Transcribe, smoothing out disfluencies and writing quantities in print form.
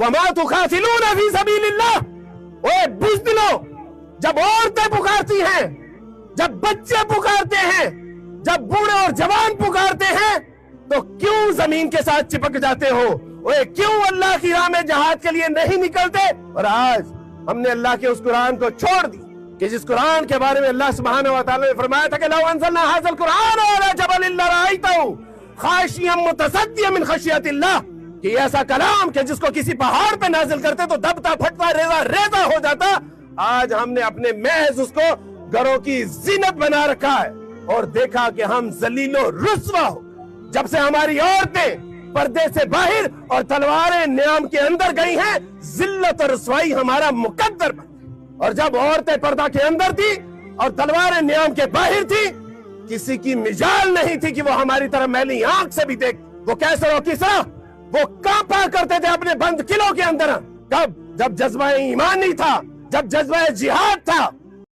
وما تقاتلون فی سبیل اللہ. اوے بزدلو، جب عورتیں پکارتی ہیں، جب بچے پکارتے ہیں، جب بوڑھے اور جوان پکارتے ہیں، تو کیوں زمین کے ساتھ چپک جاتے ہو؟ اوے کیوں اللہ کی راہ میں جہاد کے لیے نہیں نکلتے؟ اور آج ہم نے اللہ کے اس قرآن کو چھوڑ دی کہ جس قرآن کے بارے میں اللہ سبحانہ و تعالی نے فرمایا تھا کہ لو انزلنا هذا القرآن على جبل لرأيته خاشعا متصدعا من خشیۃ اللہ، کہ ایسا کلام کہ جس کو کسی پہاڑ پہ نازل کرتے تو دبتا پھٹتا ریزہ ریزہ ہو جاتا، آج ہم نے اپنے محض اس کو گھروں کی زینت بنا رکھا ہے اور دیکھا کہ ہم ذلیل و رسوا ہو. جب سے ہماری عورتیں پردے سے باہر اور تلواریں نیام کے اندر گئی ہیں، ذلت اور رسوائی ہمارا مقدر بن. اور جب عورتیں پردہ کے اندر تھی اور تلواریں نیام کے باہر تھی، کسی کی مجال نہیں تھی کہ وہ ہماری طرح میلی آنکھ سے بھی دیکھ. وہ کیسر و کسرا وہ کانپا کرتے تھے اپنے بند قلعوں کے اندر. کب؟ جب جذبہ ایمان نہیں تھا، جب جذبہ جہاد تھا.